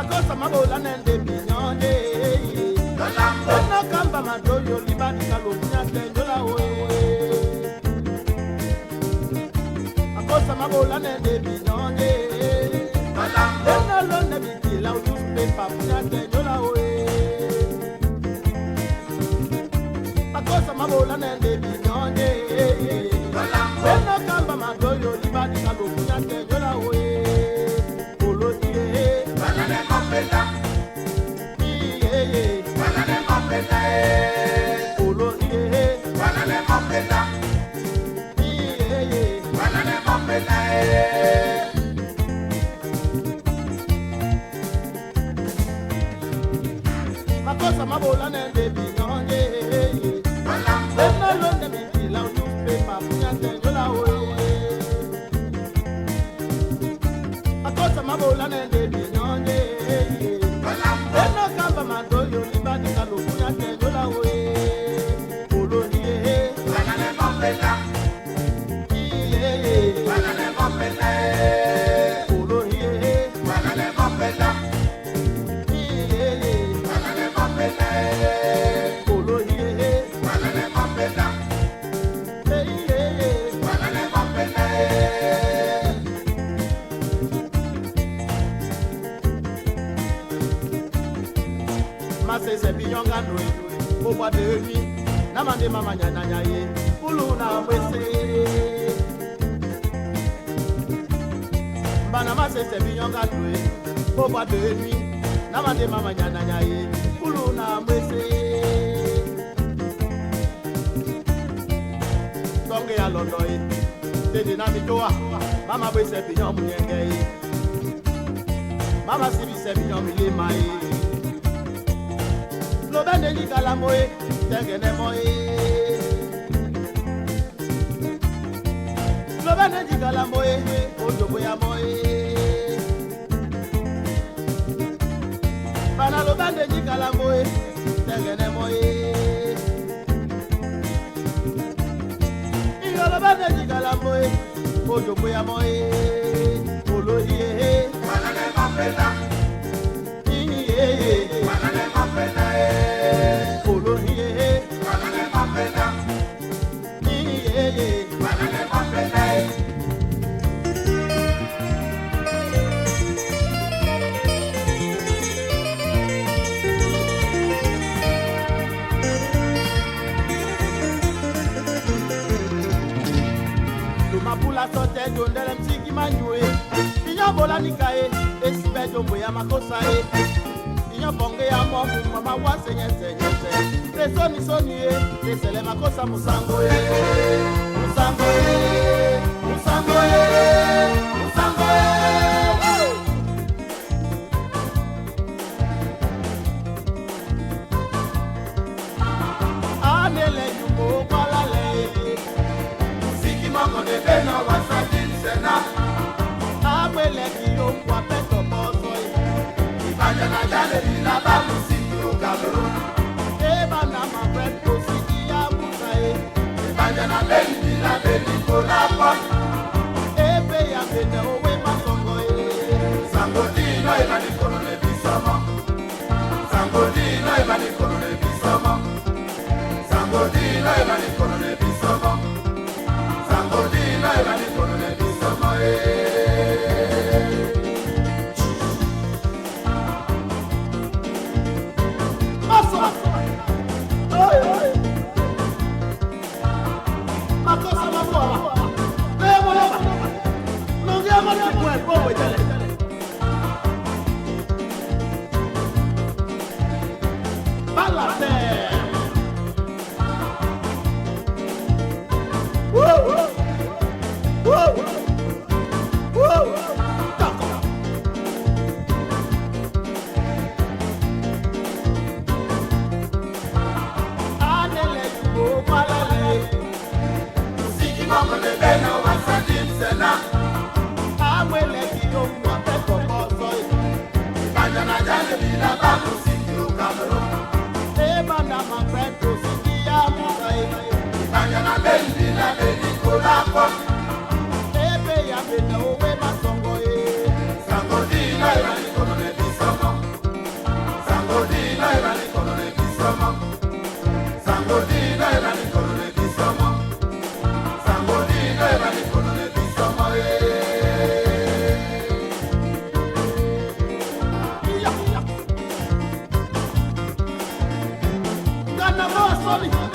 makosa mabola nende binyonde no kamba madoyo libani kalunya tendola we makosa mabola nende binyonde no londe bitila ujupe papunya tendola we makosa mabola nende binyonde no kamba madoyo libani kalunya tendola we makosa mabola nende binyonge eno londe bitila ujupe papunya tendola we makosa mabola nende binyonge eno kamba madoyo libani kalunya tendola we polonie banane mopeta banane mopeta polonie banane mopeta banane mopeta polonie banane mopeta banane mopeta Masese binyonga nwe Boba de nuit Namande mama nyanya ye Ulu na mwese Mbana masese binyonga nwe Boba de nuit Namande mama nyanya ye Ulu na mwese Tonge ya londo ye Tede na mitoa Mama bwese binyong mnyenge ye Mama sibi se binyong milima ye Lobende jikala moe, tegene moe. Lobende jikala moe, ojobo ya moe. Bana lobende jikala moe, tegene moe. Iyo lobende jikala moe, ojobo ya moe. Oloye, banane mapela. Banane mapela. Mapula sote jondele msiki manyue Inyo bola nikae, esipe jombo ya makosa e Inyo bonge ya momu, mama wase nyese nyese Resoni soni e, resele makosa musango e Musango e, musango e, musango e Anele yumo kwa lale Mongo de beno wasajin sena Amwele kiyo kwa peto bozoi Ibanja na jale bila babu siki o Cameroon Eba na mafreto siki ya musae Ibanja na beli bila beli kola pot Ebe ya bene owe masongo e Sangodino eba ni korone bisomo Sangodino eba ni korone bisomo Sangodino eba ni korone bisomo Sangodino eba ni korone bisomo Maso Oi oi Makosa makola Lemo lema Nongia mati kwe bobo jale Balate Ebe ya bena owe masongo e Sangodino eba ni korone bisomo Bobby.